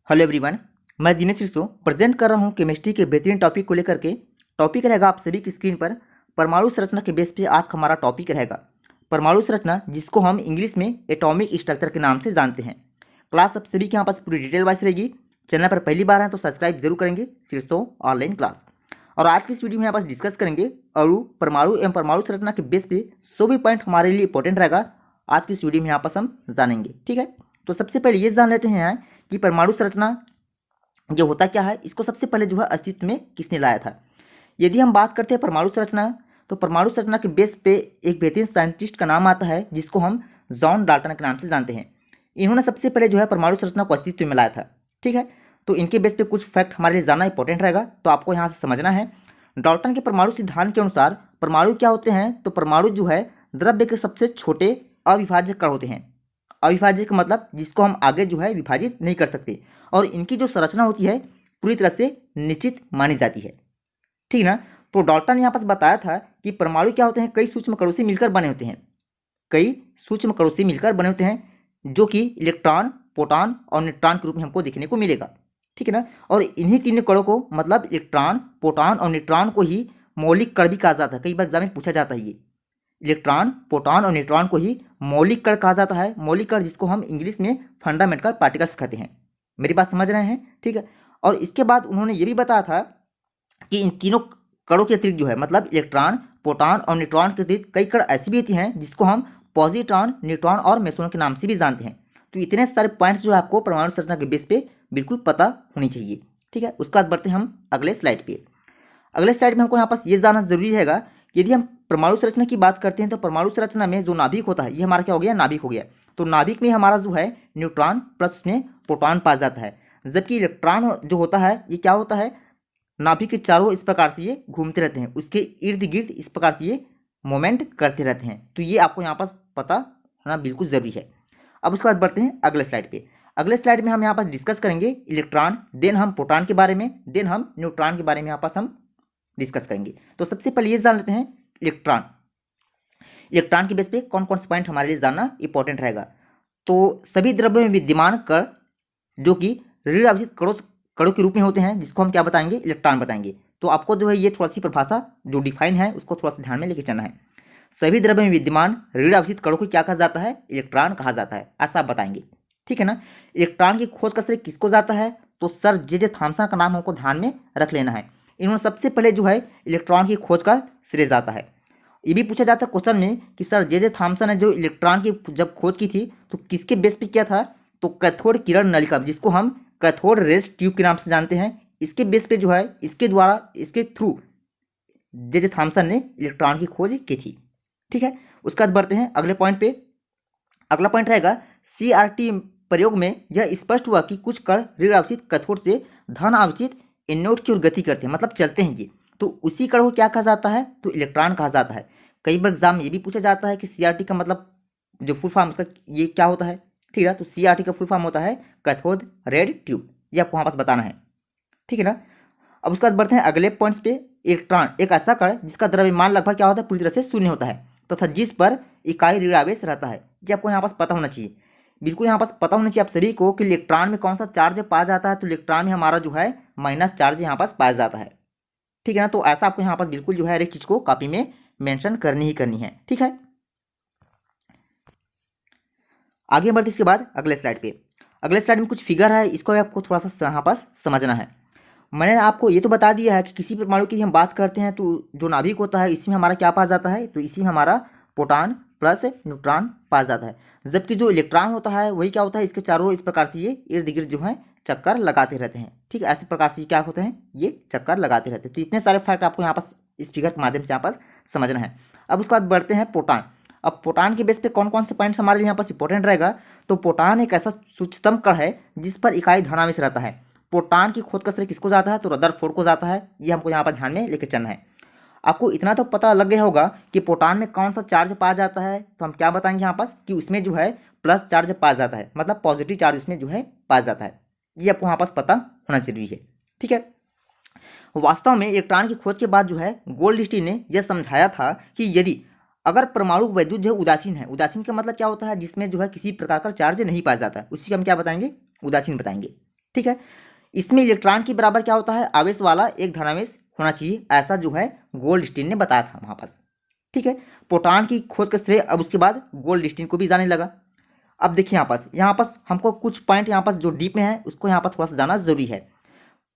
Hello everyone, मैं दिनेश सिसो present कर रहा हूँ केमिस्ट्री के बेहतरीन टॉपिक को लेकर के। टॉपिक रहेगा आप सभी की स्क्रीन पर। परमाणु संरचना के बेस पे आज हमारा टॉपिक रहेगा परमाणु संरचना, जिसको हम इंग्लिश में एटॉमिक स्ट्रक्चर के नाम से जानते हैं। क्लास आप सभी के यहाँ पास पूरी डिटेल वाइज रहेगी। चैनल पर पहली बार है तो सब्सक्राइब जरूर करेंगे, सिरसो ऑनलाइन क्लास। और आज की इस वीडियो में यहाँ पास डिस्कस करेंगे अणु, परमाणु एवं परमाणु संरचना के बेस पे 100 भी पॉइंट हमारे लिए इंपॉर्टेंट रहेगा। आज की इस वीडियो में यहाँ पास हम जानेंगे, ठीक है। तो सबसे पहले ये जान लेते हैं कि परमाणु संरचना ये होता क्या है, इसको सबसे पहले जो है अस्तित्व में किसने लाया था। यदि हम बात करते हैं परमाणु संरचना, तो परमाणु संरचना के बेस पे एक बेहतरीन साइंटिस्ट का नाम आता है जिसको हम जॉन डाल्टन के नाम से जानते हैं। इन्होंने सबसे पहले जो है परमाणु संरचना को अस्तित्व में लाया था, ठीक है। तो इनके बेस पे कुछ फैक्ट हमारे लिए जानना इंपॉर्टेंट रहेगा, तो आपको यहाँ से समझना है। डाल्टन के परमाणु सिद्धांत के अनुसार परमाणु क्या होते हैं, तो परमाणु जो है द्रव्य के सबसे छोटे अविभाज्य कण होते हैं। अविभाज्य का मतलब जिसको हम आगे जो है विभाजित नहीं कर सकते, और इनकी जो संरचना होती है पूरी तरह से निश्चित मानी जाती है, ठीक ना। तो डाल्टन ने यहाँ पास बताया था कि परमाणु क्या होते हैं, कई सूक्ष्म कणों से मिलकर बने होते हैं। कई सूक्ष्म कणों से मिलकर बने होते हैं, जो कि इलेक्ट्रॉन, प्रोटॉन और न्यूट्रॉन के रूप में हमको देखने को मिलेगा, ठीक है ना। और इन्हीं तीन कणों को, मतलब इलेक्ट्रॉन, प्रोटॉन और न्यूट्रॉन को ही मौलिक कण भी कहा जाता है। कई बार एग्जाम में पूछा जाता है, ये इलेक्ट्रॉन, प्रोटॉन और न्यूट्रॉन को ही मौलिक कण कहा जाता है। मौलिक कण जिसको हम इंग्लिश में फंडामेंटल पार्टिकल्स कहते हैं। मेरी बात समझ रहे हैं, ठीक है। और इसके बाद उन्होंने ये भी बताया था कि इन तीनों कणों के अतिरिक्त जो है, मतलब इलेक्ट्रॉन, प्रोटॉन और न्यूट्रॉन के अतिरिक्त कई कण ऐसी भी होती हैं जिसको हम पॉजिट्रॉन, न्यूट्रॉन और मेसोन के नाम से भी जानते हैं। तो इतने सारे पॉइंट्स जो है आपको परमाणु संरचना के बेस पे बिल्कुल पता होनी चाहिए, ठीक है। उसके बाद बढ़ते हैं हम अगले स्लाइड पे। अगले स्लाइड में हमको यहाँ पास ये जानना जरूरी रहेगा, यदि हम परमाणु संरचना की बात करते हैं तो परमाणु संरचना में जो नाभिक होता है, ये हमारा क्या हो गया, नाभिक हो गया। तो नाभिक में हमारा जो है न्यूट्रॉन प्लस में प्रोटॉन पाया जाता है, जबकि इलेक्ट्रॉन जो होता है ये क्या होता है, नाभिक के चारों इस प्रकार से ये घूमते रहते हैं, उसके इर्द गिर्द इस प्रकार से ये मोमेंट करते रहते हैं। तो ये आपको यहाँ पास पता होना बिल्कुल जरूरी है। अब उसके बाद बढ़ते हैं अगले स्लाइड पे। अगले स्लाइड में हम यहाँ पास डिस्कस करेंगे इलेक्ट्रॉन, देन हम प्रोटॉन के बारे में, देन हम न्यूट्रॉन के बारे में यहाँ पास हम डिस्कस करेंगे। तो सबसे पहले ये जान लेते हैं इलेक्ट्रॉन। इलेक्ट्रॉन के बेस पे कौन कौन से पॉइंट हमारे लिए जानना इंपॉर्टेंट रहेगा। तो सभी द्रव्यों में विद्यमान कण जो कि ऋण आवेशित कणों के रूप में होते हैं, जिसको हम क्या बताएंगे, इलेक्ट्रॉन बताएंगे। तो आपको जो है ये थोड़ा सी परिभाषा जो डिफाइन है उसको थोड़ा सा ध्यान में लेके चलना है। सभी द्रव्यों में विद्यमान ऋण आवेशित कणों को क्या कहा जाता है, इलेक्ट्रॉन कहा जाता है, ऐसा आप बताएंगे, ठीक है ना। इलेक्ट्रॉन की खोज का श्रेय किसको जाता है, तो सर जे थॉमसन का नाम हमको ध्यान में रख लेना है। इन्होंने सबसे पहले जो है इलेक्ट्रॉन की खोज का श्रेय जाता है। ये भी पूछा जाता है क्वेश्चन में कि सर जे थॉमसन ने जो इलेक्ट्रॉन की जब खोज की थी तो किसके बेस पे किया था, तो कैथोड किरण नलिका, जिसको हम कैथोड रेज ट्यूब के नाम से जानते हैं, इसके बेस पे जो है, इसके द्वारा, इसके थ्रू जे थॉमसन ने इलेक्ट्रॉन की खोज की थी, ठीक है। उसके बाद बढ़ते हैं अगले पॉइंट पे। अगला पॉइंट रहेगा CRT प्रयोग में यह स्पष्ट हुआ कि कुछ कण ऋण आवेशित कैथोड से धन आवेशित एनोड की ओर गति करते हैं, मतलब चलते हैं ये। तो उसी कण को क्या कहा जाता है, तो इलेक्ट्रॉन कहा जाता है। कई बार एग्जाम में ये भी पूछा जाता है कि CRT का मतलब जो फुल फॉर्म इसका ये क्या होता है, ठीक है। तो CRT का फुल फॉर्म होता है कैथोड रेड ट्यूब, ये आपको वहां पास बताना है, ठीक है ना। अब उसके बाद बढ़ते हैं अगले पॉइंट्स पे। इलेक्ट्रॉन एक ऐसा कण जिसका द्रव्यमान लगभग क्या होता है, पूरी तरह से शून्य होता है, तथा जिस पर इकाई ऋण आवेश रहता है। ये आपको यहाँ पास पता होना चाहिए, बिल्कुल यहाँ पास पता होना चाहिए आप सभी को कि इलेक्ट्रॉन में कौन सा चार्ज पाया जाता है। तो इलेक्ट्रॉन में हमारा जो है माइनस चार्ज यहाँ पास पाया जाता है, ठीक है ना। तो ऐसा आपको यहाँ पास बिल्कुल जो है हर एक चीज को कॉपी में मेंशन करनी ही करनी है, ठीक है। आगे बढ़ते इसके बाद अगले स्लाइड पे। अगले स्लाइड में कुछ फिगर है, इसको आपको थोड़ा सा यहाँ पास समझना है। मैंने आपको ये तो बता दिया है कि किसी परमाणु की हम बात करते हैं तो जो नाभिक होता है इसी में हमारा क्या पाया जाता है, तो इसी में हमारा प्रोटॉन प्लस न्यूट्रॉन पाया जाता है। जबकि जो इलेक्ट्रॉन होता है वही क्या होता है, इसके चारों इस प्रकार से ये इर्द गिर्द जो है चक्कर लगाते रहते हैं, ठीक है। ऐसे प्रकार से क्या होते हैं, ये चक्कर लगाते रहते हैं। तो इतने सारे फैक्ट आपको यहाँ पास इस फिगर के माध्यम से यहाँ पास समझना है। अब उसके बाद बढ़ते हैं प्रोटॉन। अब प्रोटॉन के बेस पे कौन कौन से पॉइंट्स हमारे लिए यहाँ पास इंपॉर्टेंट रहेगा, तो प्रोटॉन एक ऐसा सूक्ष्मतम कण है जिस पर इकाई धनावेश रहता है। प्रोटॉन की खोज का श्रेय किसको जाता है, तो रदरफोर्ड को जाता है। ये हमको यहाँ पर ध्यान में लेके चलना है। आपको इतना तो पता लग गया होगा कि प्रोटॉन में कौन सा चार्ज पाया जाता है, तो हम क्या बताएंगे यहाँ पास कि उसमें जो है प्लस चार्ज पाया जाता है, मतलब पॉजिटिव चार्ज उसमें जो है पाया जाता है। ये आपको यहाँ पास पता होना जरूरी है, ठीक है। वास्तव में इलेक्ट्रॉन की खोज के बाद जो है गोल्डस्टीन ने यह समझाया था कि यदि अगर परमाणु वैद्युत जो है उदासीन है, उदासीन का मतलब क्या होता है, जिसमें जो है किसी प्रकार का चार्ज नहीं पाया जाता है, उसी को हम क्या बताएंगे, उदासीन बताएंगे, ठीक है। इसमें इलेक्ट्रॉन के बराबर क्या होता है, आवेश वाला एक धनावेश होना चाहिए, ऐसा जो है गोल्डस्टीन ने बताया था वहां पास। ठीक है। प्रोटॉन की खोज का श्रेय अब उसके बाद गोल्डस्टीन को भी जाने लगा। अब देखिए यहाँ पास हमको कुछ पॉइंट यहाँ पास जो डीप में है उसको यहाँ पर थोड़ा सा जाना जरूरी है।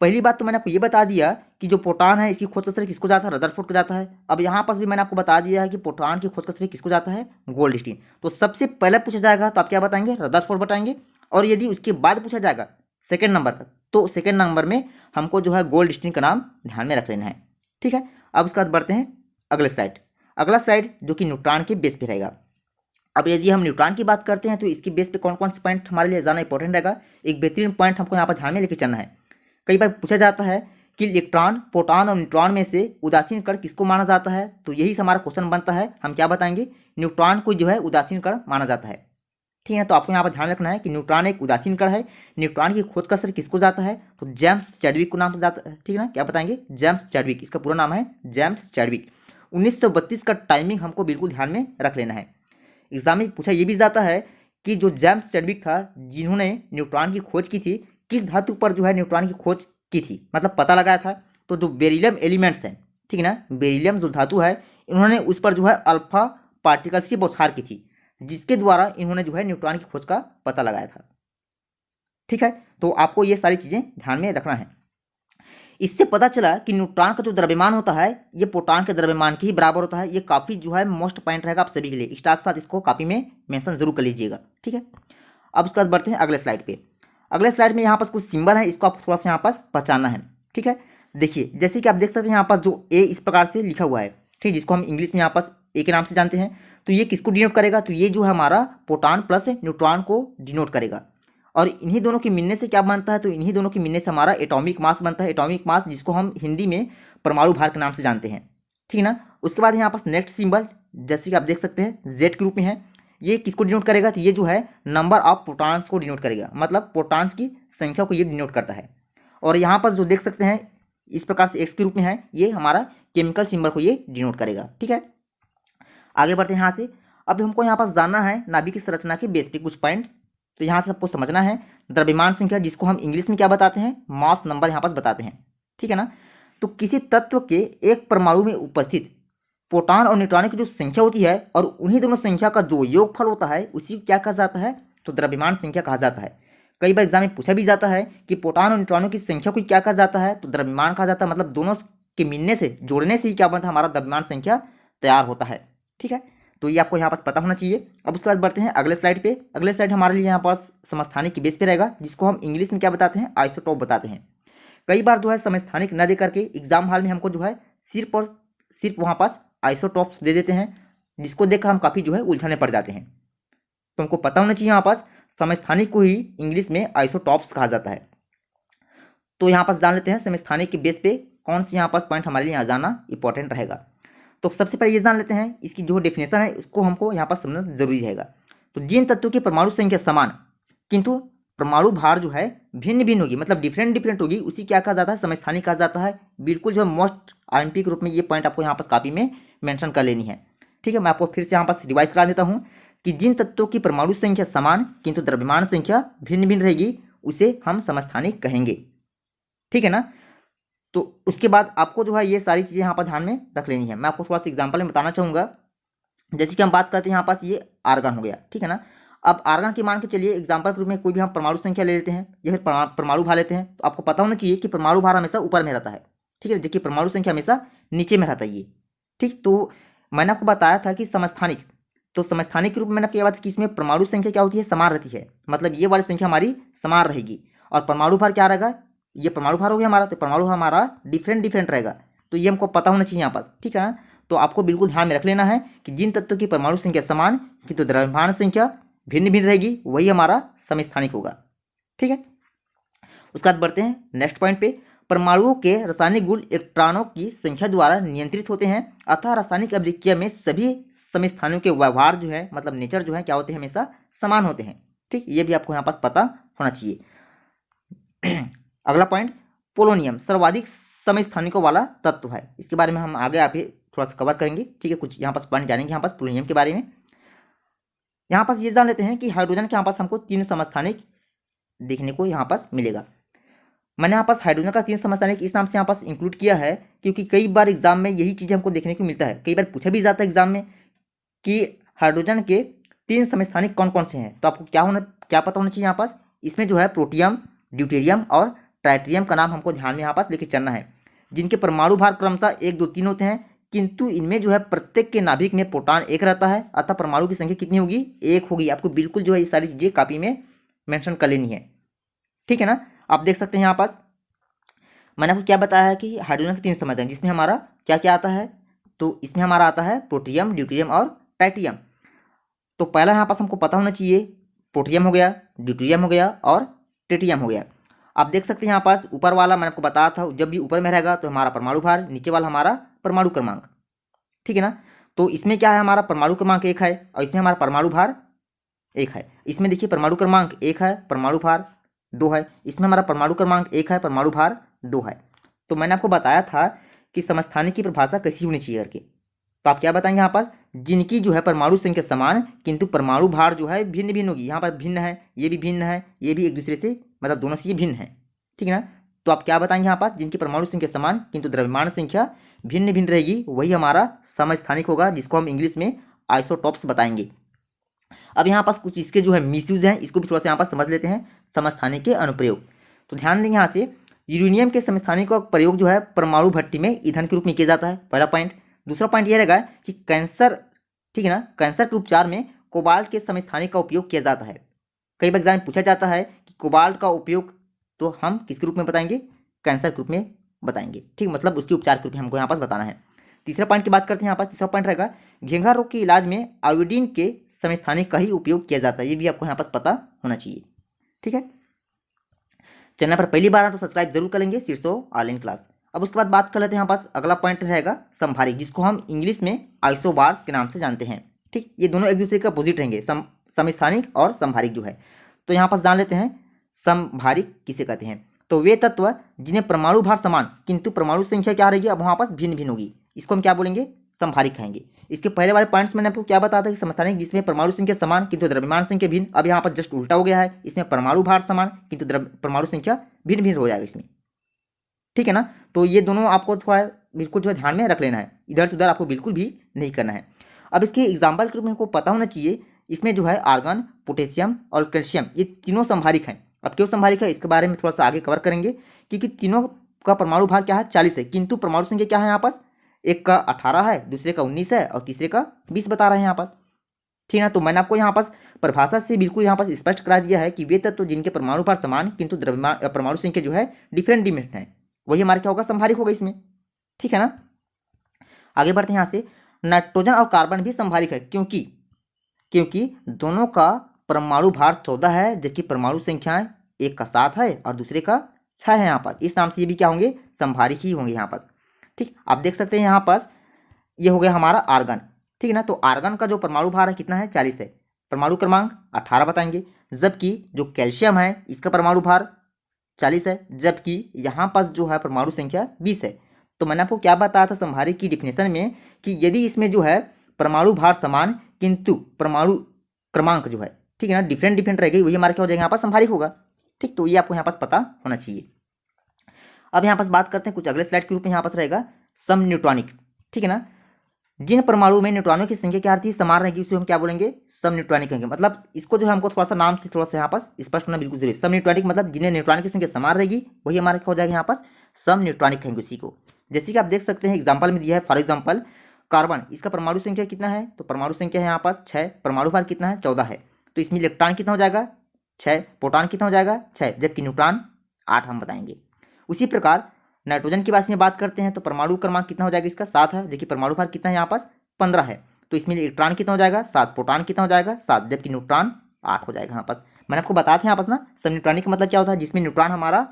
पहली बात तो मैंने आपको ये बता दिया कि जो प्रोटॉन है इसकी खोज का श्रेय किसको जाता है, रदरफोर्ड को जाता है। अब यहाँ पास भी मैंने आपको बता दिया है कि प्रोटॉन की खोज का श्रेय किसको जाता है, गोल्डस्टीन। तो सबसे पहले पूछा जाएगा तो आप क्या बताएंगे, रदरफोर्ड बताएंगे। और यदि उसके बाद पूछा जाएगा सेकेंड नंबर पर, तो सेकेंड नंबर में हमको जो है गोल्डस्टीन का नाम ध्यान में रख लेना है। ठीक है। अब उसके बाद बढ़ते हैं अगले स्लाइड। अगला स्लाइड जो कि न्यूट्रॉन के बेस पे रहेगा। अब यदि हम न्यूट्रॉन की बात करते हैं तो इसकी बेस पे कौन कौन से पॉइंट हमारे लिए जाना इंपॉर्टेंट रहेगा, एक बेहतरीन पॉइंट हमको यहाँ पर ध्यान में लेके चलना है। कई बार पूछा जाता है कि इलेक्ट्रॉन, प्रोटॉन और न्यूट्रॉन में से उदासीन कण किसको माना जाता है, तो यही से हमारा क्वेश्चन बनता है। हम क्या बताएंगे, न्यूट्रॉन को जो है उदासीन कण माना जाता है। ठीक है। तो आपको यहाँ पर ध्यान रखना है कि न्यूट्रॉन एक उदासीन कण है। न्यूट्रॉन की खोज का श्रेय किसको जाता है, तो जेम्स चैडविक को नाम से जाता है। ठीक है ना, क्या बताएंगे, जेम्स चैडविक, इसका पूरा नाम है जेम्स चैडविक। 1932 का टाइमिंग हमको बिल्कुल ध्यान में रख लेना है। एग्जाम में पूछा ये भी जाता है कि जो जेम्स चैडविक था जिन्होंने न्यूट्रॉन की खोज की थी, किस धातु पर जो है न्यूट्रॉन की खोज की थी, मतलब पता लगाया था। तो जो बेरिलियम एलिमेंट्स हैं, ठीक है ना, बेरिलियम जो धातु है, इन्होंने उस पर जो है अल्फा पार्टिकल्स की बौछार की थी, जिसके द्वारा इन्होंने जो है न्यूट्रॉन की खोज का पता लगाया था। ठीक है। तो आपको ये सारी चीजें ध्यान में रखना है। इससे पता चला कि न्यूट्रॉन का जो द्रव्यमान होता है ये प्रोटॉन के द्रव्यमान के ही बराबर होता है। ये काफी जो है मोस्ट पॉइंट रहेगा आप सभी के लिए, इसके साथ इसको कॉपी में मेंशन जरूर कर लीजिएगा। ठीक है। अब उसके बाद बढ़ते हैं अगले स्लाइड पे। अगले स्लाइड में यहाँ पास कुछ सिंबल है, इसको आपको थोड़ा सा यहाँ पास पहचानना है। ठीक है। देखिए जैसे कि आप देख सकते हैं यहाँ पास जो ए इस प्रकार से लिखा हुआ है, ठीक, जिसको हम इंग्लिश में यहाँ पास ए के नाम से जानते हैं। तो ये किसको डिनोट करेगा, तो ये जो है हमारा प्रोटॉन प्लस न्यूट्रॉन को डिनोट करेगा। और इन्हीं दोनों के मिलने से क्या बनता है, तो इन्हीं दोनों के मिलने से हमारा एटॉमिक मास बनता है। एटॉमिक मास जिसको हम हिंदी में परमाणु भार के नाम से जानते हैं। ठीक है ना। उसके बाद यहाँ पास नेक्स्ट सिंबल जैसे कि आप देख सकते हैं जेड के रूप में है। ये किसको डिनोट करेगा, तो ये जो है नंबर ऑफ प्रोटॉन्स को डिनोट करेगा, मतलब प्रोटॉन्स की संख्या को ये डिनोट करता है। और यहाँ पर जो देख सकते हैं इस प्रकार से एक्स के रूप में है, ये हमारा केमिकल सिंबल को ये डिनोट करेगा। ठीक है। आगे बढ़ते हैं यहाँ से। अब हमको यहाँ पास जानना है नाभिक की संरचना के बेस पे कुछ पॉइंट्स। तो यहाँ से आपको समझना है द्रव्यमान संख्या, जिसको हम इंग्लिश में क्या बताते हैं, मास नंबर यहाँ पास बताते हैं। ठीक है ना। तो किसी तत्व के एक परमाणु में उपस्थित प्रोटॉन और न्यूट्रॉन की जो संख्या होती है और उन्हीं दोनों संख्या का जो योगफल होता है उसी को क्या कहा जाता है, तो द्रव्यमान संख्या कहा जाता है। कई बार एग्जाम में पूछा भी जाता है कि प्रोटॉन और न्यूट्रॉनों की संख्या को क्या कहा जाता है, तो द्रव्यमान कहा जाता है। मतलब दोनों के मिलने से, जोड़ने से ही क्या बनता है, हमारा द्रव्यमान संख्या तैयार होता है। ठीक है। तो ये आपको यहाँ पास पता होना चाहिए। अब उसके बाद बढ़ते हैं अगले स्लाइड पे। अगले स्लाइड हमारे लिए यहाँ पास समस्थानिक की बेस पे रहेगा, जिसको हम इंग्लिश में क्या बताते हैं, आइसोटोप बताते हैं। कई बार जो है समस्थानिक न दे करके एग्जाम हॉल में हमको जो है सिर्फ और सिर्फ वहाँ पास आइसोटोप्स दे देते हैं, जिसको देखकर हम काफी जो है उलझने पड़ जाते हैं। तो हमको पता होना चाहिए यहाँ पास समस्थानिक को ही इंग्लिश में आइसोटोप्स कहा जाता है। तो यहाँ पास जान लेते हैं समस्थानिक के बेस पे कौन सी यहाँ पास पॉइंट हमारे लिए यहाँ जाना इंपॉर्टेंट रहेगा। तो सबसे पहले ये जान लेते हैं इसकी जो डेफिनेशन है उसको हमको यहाँ पर समझना जरूरी रहेगा। तो जिन तत्वों की परमाणु संख्या समान किंतु परमाणु भार जो है भिन्न भिन्न होगी, मतलब डिफरेंट डिफरेंट होगी, उसी क्या कहा जाता है, समस्थानिक कहा जाता है। बिल्कुल जो मोस्ट आईएमपी के रूप में ये पॉइंट आपको यहाँ पास कॉपी में मेंशन कर लेनी है। ठीक है। मैं आपको फिर से यहाँ पास रिवाइज करा देता हूँ कि जिन तत्वों की परमाणु संख्या समान किंतु द्रव्यमान संख्या भिन्न भिन्न रहेगी उसे हम समस्थानिक कहेंगे। ठीक है ना। तो उसके बाद आपको जो है ये सारी चीजें यहाँ पर ध्यान में रख लेनी है। मैं आपको थोड़ा सा एग्जांपल में बताना चाहूंगा। जैसे कि हम बात करते हैं यहाँ पास ये आर्गन हो गया। ठीक है ना। अब आर्गन की मान के चलिए एग्जांपल के रूप में कोई भी हम परमाणु संख्या ले लेते हैं या फिर परमाणु भार लेते हैं। तो आपको पता होना चाहिए कि परमाणु भार हमेशा ऊपर में रहता है, ठीक है, जबकि परमाणु संख्या हमेशा नीचे में रहता है ये। ठीक। तो मैंने आपको बताया था कि समस्थानिक, तो समस्थानिक के रूप में मैंने आपको बताया कि इसमें परमाणु संख्या क्या होती है, समान रहती है, मतलब ये वाली संख्या हमारी समान रहेगी। और परमाणु भार क्या रहेगा, ये परमाणु भार हो गया हमारा, तो परमाणु भार हमारा डिफरेंट डिफरेंट रहेगा। तो ये हमको पता होना चाहिए यहाँ पास। ठीक है ना। तो आपको बिल्कुल ध्यान में रख लेना है कि जिन तत्वों की परमाणु संख्या समान किंतु द्रव्यमान संख्या भिन्न भिन्न रहेगी वही हमारा समस्थानिक होगा। ठीक है। उसके बाद बढ़ते हैं नेक्स्ट पॉइंट पे। परमाणुओं के रासायनिक गुण इलेक्ट्रॉनों की संख्या द्वारा नियंत्रित होते हैं, अतः रासायनिक अभिक्रिया में सभी समस्थानिकों के व्यवहार जो है, मतलब नेचर जो है, क्या होते हैं, हमेशा समान होते हैं। ठीक। ये भी आपको यहाँ पास पता होना चाहिए। अगला पॉइंट, पोलोनियम सर्वाधिक समस्थानिकों वाला तत्व है। इसके बारे में हम आगे आप थोड़ा सा कवर करेंगे। ठीक है। कुछ यहाँ पास पॉइंट जानेंगे यहाँ पास पोलोनियम के बारे में। यहाँ पास ये जान लेते हैं कि हाइड्रोजन के यहाँ पास हमको 3 समस्थानिक देखने को यहाँ पास मिलेगा। मैंने यहाँ पास हाइड्रोजन का 3 समस्थानिक इस नाम से यहाँ पास इंक्लूड किया है क्योंकि कई बार एग्जाम में यही चीज़ हमको देखने को मिलता है, कई बार पूछा भी जाता है एग्जाम में कि हाइड्रोजन के 3 समस्थानिक कौन कौन से हैं। तो आपको क्या पता होना चाहिए यहाँ पास, इसमें जो है प्रोटियम, ड्यूटेरियम और ट्राइटेरियम का नाम हमको ध्यान में यहाँ पास लेके चलना है, जिनके परमाणु भार क्रमशः 1, 2, 3 होते हैं, किंतु इनमें जो है प्रत्येक के नाभिक में प्रोटॉन 1 रहता है, अतः परमाणु की संख्या कितनी होगी, 1 होगी। आपको बिल्कुल जो है ये सारी चीजें कॉपी में मेंशन कर लेनी है, ठीक है ना। आप देख सकते हैं यहाँ पास मैंने आपको क्या बताया है कि हाइड्रोजन के 3 समूह हैं, जिसमें हमारा क्या क्या आता है, तो इसमें हमारा आता है प्रोटियम, ड्यूटेरियम और ट्राइटियम। तो पहला यहाँ पास हमको पता होना चाहिए, प्रोटियम हो गया, ड्यूटेरियम हो गया और ट्रिटियम हो गया। आप देख सकते हैं यहाँ पास ऊपर वाला मैंने आपको बताया था, जब भी ऊपर में रहेगा तो हमारा परमाणु भार, नीचे वाला हमारा परमाणु क्रमांक, ठीक है ना। तो इसमें क्या है, हमारा परमाणु क्रमांक 1 है और इसमें हमारा परमाणु भार 1 है। इसमें देखिए परमाणु क्रमांक 1 है, परमाणु भार 2 है, इसमें हमारा परमाणु क्रमांक 1 है, परमाणु भार 2 है। तो मैंने आपको बताया था कि समस्थानिक की परिभाषा कैसी होनी चाहिए करके, तो आप क्या बताएंगे यहाँ पास, जिनकी जो है परमाणु संख्या समान किंतु परमाणु भार जो है भिन्न भिन्न होगी। यहाँ पर भिन्न है, ये भी भिन्न है, ये भी एक दूसरे से मतलब दोनों से ये भिन्न है, ठीक है ना। तो आप क्या बताएंगे यहाँ पास, जिनकी परमाणु संख्या समान किंतु द्रव्यमान संख्या भिन्न भिन्न रहेगी, वही हमारा समस्थानिक होगा, जिसको हम इंग्लिश में आइसोटॉप्स बताएंगे। अब यहाँ पास कुछ इसके जो है मिसयूज हैं, इसको भी थोड़ा सा यहाँ पास समझ लेते हैं, समस्थानिक के अनुप्रयोग। तो ध्यान देंगे यहाँ से, यूरेनियम के समस्थानिक का प्रयोग जो है परमाणु भट्टी में ईंधन के रूप में किया जाता है, पहला पॉइंट। दूसरा पॉइंट यह रहेगा कि कैंसर, ठीक है ना, कैंसर के उपचार में कोबाल्ट के समस्थानिक का उपयोग किया जाता है। कई बार एग्जाम में पूछा जाता है कि कोबाल्ट का उपयोग तो हम किसके रूप में बताएंगे, कैंसर के रूप में बताएंगे, ठीक, मतलब उसके उपचार के रूप में हमको यहाँ पास बताना है। तीसरा पॉइंट की बात करते हैं यहाँ पास, तीसरा पॉइंट रहेगा घेंघा रोग के इलाज में आयोडीन के समस्थानिक का ही उपयोग किया जाता है, ये भी आपको यहाँ पास पता होना चाहिए, ठीक है। चैनल पर पहली बार है तो सब्सक्राइब जरूर करेंगे, शीर्षो ऑनलाइन क्लास। अब उसके बाद बात कर लेते हैं यहाँ पास, अगला पॉइंट रहेगा संभारिक, जिसको हम इंग्लिश में आइसोबार्स के नाम से जानते हैं, ठीक। ये दोनों एक दूसरे के अपोजिट रहेंगे, समस्थानिक और संभारिक जो है। तो यहाँ पास जान लेते हैं संभारिक किसे कहते हैं। तो वे तत्व जिन्हें परमाणु भार समान किंतु परमाणु संख्या क्या रहेगी, अब वहाँ पास भिन्न भिन्न होगी, इसको हम क्या बोलेंगे, संभारिक कहेंगे। इसके पहले वाले पॉइंट्स मैंने आपको क्या बताया था कि समस्थानिक जिसमें परमाणु संख्या समान किंतु द्रव्यमान संख्या भिन्न, अब यहाँ पर जस्ट उल्टा हो गया है, इसमें परमाणु भार समान किंतु परमाणु संख्या भिन्न भिन्न हो जाएगा इसमें, ठीक है ना। तो ये दोनों आपको थोड़ा बिल्कुल जो है ध्यान में रख लेना है, इधर से उधर आपको बिल्कुल भी नहीं करना है। अब इसके एग्जाम्पल के रूप में आपको पता होना चाहिए, इसमें जो है आर्गन, पोटेशियम और कैल्शियम, ये तीनों संभारिक हैं। अब क्यों संभारिक है इसके बारे में थोड़ा सा आगे कवर करेंगे, क्योंकि तीनों का परमाणु भार क्या है, 40 है, किंतु परमाणु संख्या क्या है यहाँ पास, एक का 18 है, दूसरे का 19 है और तीसरे का 20 बता रहे हैं यहाँ पास, ठीक है ना। तो मैंने आपको यहाँ पास परिभाषा से बिल्कुल यहाँ पास स्पष्ट करा दिया है कि वे तत्व जिनके परमाणु भार समान किंतु द्रव्यमान परमाणु संख्या जो है डिफरेंट डिफरेंट है, वही हमारे क्या होगा, संभारिक होगा इसमें, ठीक है ना। आगे बढ़ते हैं यहाँ से, नाइट्रोजन और कार्बन भी संभारिक है, क्योंकि दोनों का परमाणु भार 14 है, जबकि परमाणु संख्याएं एक का 7 है और दूसरे का 6 है। यहाँ पास इस नाम से ये भी क्या होंगे, संभारिक ही होंगे यहाँ पास, ठीक। आप देख सकते हैं यहाँ पास ये हो गया हमारा आर्गन, ठीक है ना। तो आर्गन का जो परमाणु भार है कितना है, 40 है, परमाणु क्रमांक 18 बताएंगे, जबकि जो कैल्शियम है इसका परमाणु भार 40 है, जबकि यहाँ पास जो है परमाणु संख्या 20 है। तो मैंने आपको क्या बताया था संभारिक की डिफिनेशन में कि यदि इसमें जो है परमाणु भार समान किंतु परमाणु क्रमांक जो है, ठीक है ना, डिफरेंट डिफरेंट रहेगी, वही हमारा क्या हो जाएगा, यहाँ पास संभारिक होगा, ठीक। तो ये आपको यहाँ पास पता होना चाहिए। अब यहाँ पास बात करते हैं कुछ अगले स्लाइड के रूप में, यहाँ पास रहेगा सम न्यूट्रॉनिक, ठीक है ना। जिन परमाणु में न्यूट्रॉनों की संख्या क्या रहती है, समान रहेगी, उसे हम क्या बोलेंगे, सम न्यूट्रॉनिक कहेंगे। मतलब इसको जो है हमको थोड़ा सा नाम से थोड़ा सा यहाँ पास स्पष्ट होना बिल्कुल जरूरी है। सम न्यूट्रॉनिक मतलब जिन्हें न्यूट्रॉन की संख्या समान रहेगी, वही हमारा क्या हो जाएगा, यहाँ पास सम न्यूट्रॉनिक कहेंगे उसी को। जैसे कि आप देख सकते हैं एग्जाम्पल में दिया है, फॉर एग्जाम्पल कार्बन, इसका परमाणु संख्या कितना है, तो परमाणु संख्या है यहाँ पास 6, परमाणु भार कितना है, 14 है, तो इसमें इलेक्ट्रॉन कितना हो जाएगा, 6, प्रोटॉन कितना हो जाएगा, 6, जबकि न्यूट्रॉन 8 हम बताएंगे। उसी प्रकार नाइट्रोजन की बात करते हैं तो परमाणु क्रमांक कितना हो जाएगा, इसका 7 है, जबकि परमाणु भार कितना है यहाँ पास 15 है, तो इसमें इलेक्ट्रॉन कितना हो जाएगा, 7, प्रोटॉन कितना हो जाएगा, 7, जबकि न्यूट्रॉन 8 हो जाएगा यहाँ पास। मैंने आपको बताया था यहाँ पास ना, सब न्यूट्रॉनिक का मतलब क्या होता है, जिसमें न्यूट्रॉन हमारा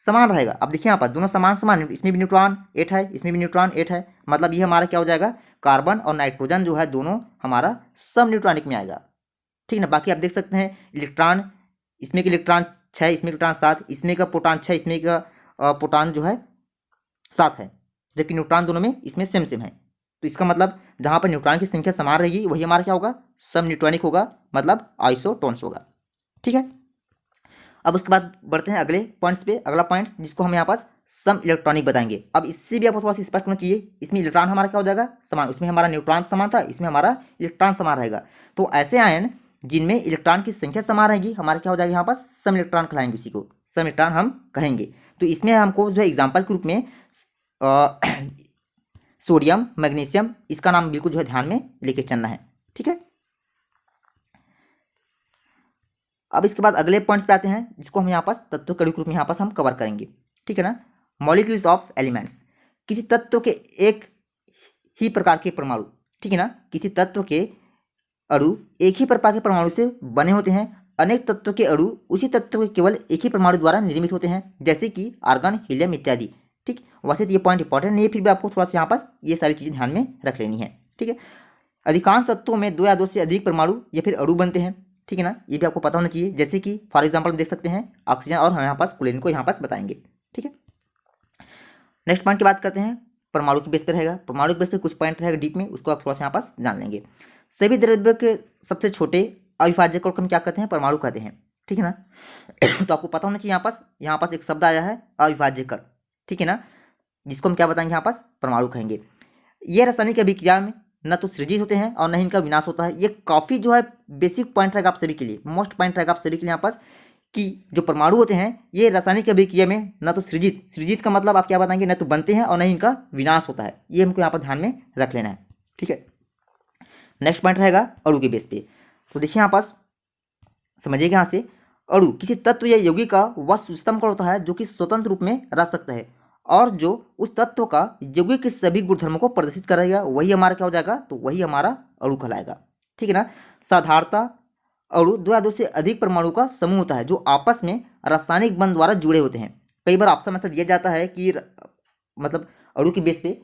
समान रहेगा। अब देखिए यहाँ पर दोनों समान, इसमें भी न्यूट्रॉन 8 है, इसमें भी न्यूट्रॉन 8 है, मतलब ये हमारा क्या हो जाएगा, कार्बन और नाइट्रोजन जो है दोनों हमारा सब न्यूट्रॉनिक में आएगा, ठीक ना। बाकी आप देख सकते हैं इलेक्ट्रॉन, इसमें का इलेक्ट्रॉन 6, इसमें इलेक्ट्रॉन 7, इसमें का प्रोटॉन 6, इसमें का प्रोटॉन जो है 7 है, जबकि न्यूट्रॉन दोनों में इसमें सेम है। तो इसका मतलब जहां पर न्यूट्रॉन की संख्या समान रहेगी, वही हमारा क्या होगा, सब न्यूट्रॉनिक होगा, मतलब आइसोटोन्स होगा, ठीक है। अब उसके बाद बढ़ते हैं अगले पॉइंट्स पे। अगला पॉइंट्स जिसको हम यहाँ पास सम इलेक्ट्रॉनिक बताएंगे। अब इससे भी आपको थोड़ा सा स्पष्ट होना चाहिए, इसमें इलेक्ट्रॉन हमारा क्या हो जाएगा, समान। उसमें हमारा न्यूट्रॉन समान था, इसमें हमारा इलेक्ट्रॉन समान रहेगा। तो ऐसे आयन जिनमें इलेक्ट्रॉन की संख्या समान रहेगी हमारे क्या हो जाएगा, यहाँ पास सम इलेक्ट्रॉन कहलाएंगे, उसी को सम इलेक्ट्रॉन हम कहेंगे। तो इसमें हमको जो है एग्जाम्पल के रूप में सोडियम, मैग्नीशियम, इसका नाम बिल्कुल जो है ध्यान में लेके चलना है, ठीक है। अब इसके बाद अगले पॉइंट्स पे आते हैं जिसको हम यहाँ पास तत्व के रूप में यहाँ पास हम कवर करेंगे, ठीक है ना। मॉलिक्यूल्स ऑफ एलिमेंट्स, किसी तत्व के एक ही प्रकार के परमाणु, ठीक है ना, किसी तत्व के अणु एक ही प्रकार के परमाणु से बने होते हैं। अनेक तत्व के अणु उसी तत्व के केवल एक ही परमाणु द्वारा निर्मित होते हैं, जैसे कि आर्गन, हीलियम इत्यादि, ठीक। वैसे तो ये पॉइंट इंपॉर्टेंट नहीं है, फिर भी आपको थोड़ा सा यहाँ पास ये सारी चीजें ध्यान में रख लेनी है, ठीक है। अधिकांश तत्वों में 2 या 2 से अधिक परमाणु या फिर अणु बनते हैं, ठीक है ना, ये भी आपको पता होना चाहिए। जैसे कि फॉर एग्जांपल देख सकते हैं ऑक्सीजन, और हम यहाँ पास क्लोरीन को यहाँ पास बताएंगे, ठीक है। नेक्स्ट पॉइंट की बात करते हैं, परमाणु की बेस पर रहेगा। परमाणु की बेस पर कुछ पॉइंट रहेगा डीप में, उसको आप थोड़ा सा यहाँ पास जान लेंगे। सभी द्रव्य के सबसे छोटे अविभाज्य को हम क्या कहते हैं, परमाणु कहते हैं, ठीक है ना। तो आपको पता होना चाहिए यहाँ पास एक शब्द आया है अविभाज्य कण, ठीक है ना, जिसको हम क्या बताएंगे, यहाँ पास परमाणु कहेंगे। ये रासायनिक अभिक्रिया में न तो सृजित होते हैं और न ही इनका विनाश होता है। ये काफी जो है बेसिक पॉइंट रहेगा आप सभी के लिए, मोस्ट पॉइंट रहेगा आप सभी के लिए यहाँ पास, कि जो परमाणु होते हैं ये रासायनिक अभिक्रिया में न तो सृजित का मतलब आप क्या बताएंगे, न तो बनते हैं और न ही इनका विनाश होता है। ये हमको यहाँ पर ध्यान में रख लेना है, ठीक है। नेक्स्ट पॉइंट रहेगा अणु के बेस पे। तो देखिए यहाँ पास समझिएगा, यहाँ से अणु किसी तत्व या यौगिक का वह सूक्ष्मतम कण होता है जो कि स्वतंत्र रूप में रह सकता है और जो उस तत्व का यौगिक के सभी गुणधर्मों को प्रदर्शित करेगा, वही हमारा क्या हो जाएगा, तो वही हमारा अणु कहलाएगा, ठीक है ना। साधारणतः अणु 2 या 2 से अधिक परमाणु का समूह होता है जो आपस में रासायनिक बंध द्वारा जुड़े होते हैं। कई बार ऑप्शन में ऐसा दिया जाता है कि मतलब अणु के बेस पे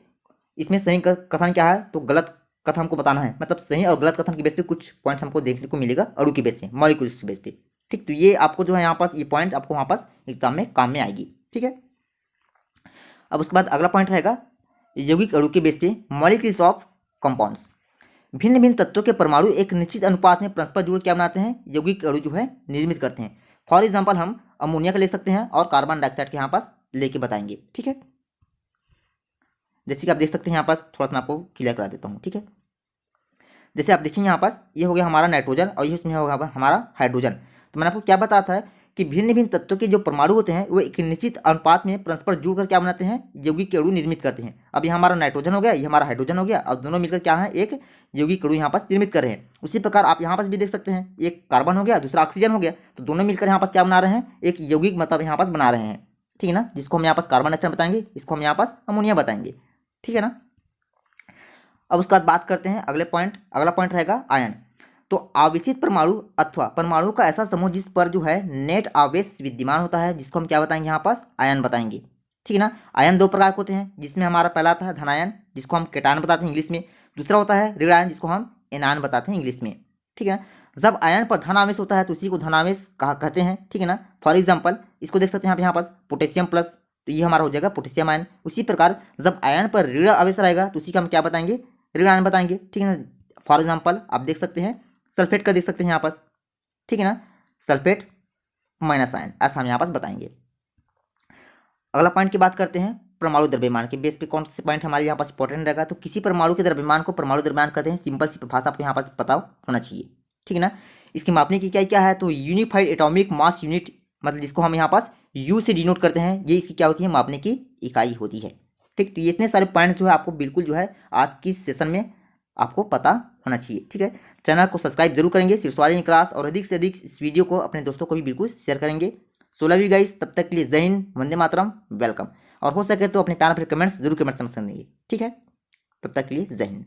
इसमें सही कथन क्या है, तो गलत कथन हमको बताना है। मतलब सही और गलत कथन के बेस पे कुछ पॉइंट्स हमको देखने को मिलेगा अणु के बेस पे, मॉलिक्यूल्स के बेस पे, ठीक। तो ये आपको जो है यहाँ पास ये पॉइंट आपको वहाँ पास एग्जाम में काम में आएगी, ठीक है। अब उसके बाद अगला पॉइंट रहेगा यौगिक अणु के बेस पे, मॉलिक्यूल्स ऑफ कंपाउंड्स। भिन्न भिन्न तत्वों के परमाणु एक निश्चित अनुपात में परस्पर जुड़ क्या बनाते हैं, यौगिक अणु जो है निर्मित करते हैं। फॉर एग्जाम्पल हम अमोनिया का ले सकते हैं और कार्बन डाइऑक्साइड के यहाँ पास लेके बताएंगे, ठीक है। जैसे कि आप देख सकते हैं यहाँ पास थोड़ा सा मैं आपको क्लियर करा देता हूँ, ठीक है। जैसे आप देखेंगे यहाँ पास ये हो गया हमारा नाइट्रोजन और ये इसमें होगा हमारा हाइड्रोजन। तो मैंने आपको क्या बताया था कि भिन्न भिन्न तत्वों के जो परमाणु होते हैं वो एक निश्चित अनुपात में परस्पर जुड़कर क्या बनाते हैं, यौगिक अणु निर्मित करते हैं। अब ये हमारा नाइट्रोजन हो गया, ये हमारा हाइड्रोजन हो गया, और दोनों मिलकर क्या है, एक यौगिक अणु यहाँ पास निर्मित कर रहे हैं। उसी प्रकार आप यहाँ पास भी देख सकते हैं, एक कार्बन हो गया, दूसरा ऑक्सीजन हो गया, तो दोनों मिलकर यहाँ पास क्या बना रहे हैं, एक यौगिक मतलब यहाँ पास बना रहे हैं, ठीक है ना, जिसको हम यहाँ पास कार्बन डाइऑक्साइड बताएंगे, इसको हम यहाँ पास अमोनिया बताएंगे, ठीक है ना। अब उसके बाद बात करते हैं अगला पॉइंट रहेगा आयन। तो आवेशित परमाणु अथवा परमाणु का ऐसा समूह जिस पर जो है नेट आवेश विद्यमान होता है, जिसको हम क्या बताएंगे, यहाँ पास आयन बताएंगे, ठीक है ना। आयन 2 प्रकार के होते हैं, जिसमें हमारा पहला आता है धनायन, जिसको हम केटायन बताते हैं इंग्लिश में। दूसरा होता है ऋण आयन, जिसको हम एनायन बताते हैं इंग्लिश में, ठीक है। जब आयन पर धन आवेश होता है तो इसी को धनावेश कहते हैं, ठीक है ना। फॉर एग्जाम्पल इसको देख सकते हैं यहाँ पास पोटेशियम प्लस, तो ये हमारा हो जाएगा पोटेशियम आयन। उसी प्रकार जब आयन पर ऋण आवेश रहेगा तो उसी का हम क्या बताएंगे, ऋण आयन बताएंगे, ठीक है ना। फॉर एग्जाम्पल आप देख सकते हैं सल्फेट का देख सकते हैं यहाँ पास, ठीक है ना, सल्फेट माइनस आयन, ऐसा हम यहाँ पास बताएंगे। अगला पॉइंट की बात करते हैं परमाणु द्रव्यमान के बेस पे कौन से पॉइंट हमारे यहाँ पास इंपॉर्टेंट रहेगा। तो किसी परमाणु के द्रव्यमान को परमाणु द्रव्यमान कहते हैं, सिंपल सी भाषा आपको यहाँ पास पता होना चाहिए, ठीक है ना। इसकी मापने की क्या है, तो यूनिफाइड एटॉमिक मास यूनिट, मतलब जिसको हम यहाँ पास यू से डिनोट करते हैं, ये इसकी क्या होती है, मापने की इकाई होती है, ठीक। तो ये इतने सारे पॉइंट जो है आपको बिल्कुल जो है आज की सेशन में आपको पता होना चाहिए, ठीक है। चैनल को सब्सक्राइब जरूर करेंगे सिरस्वाली क्लास, और अधिक से अधिक इस वीडियो को अपने दोस्तों को भी बिल्कुल शेयर करेंगे। 16वीं गाइस, तब तक के लिए जय हिंद, वंदे मातरम, वेलकम। और हो सके तो अपने प्यार पर कमेंट्स जरूर कमेंट्स समझ देंगे, ठीक है। तब तक के लिए जय हिंद।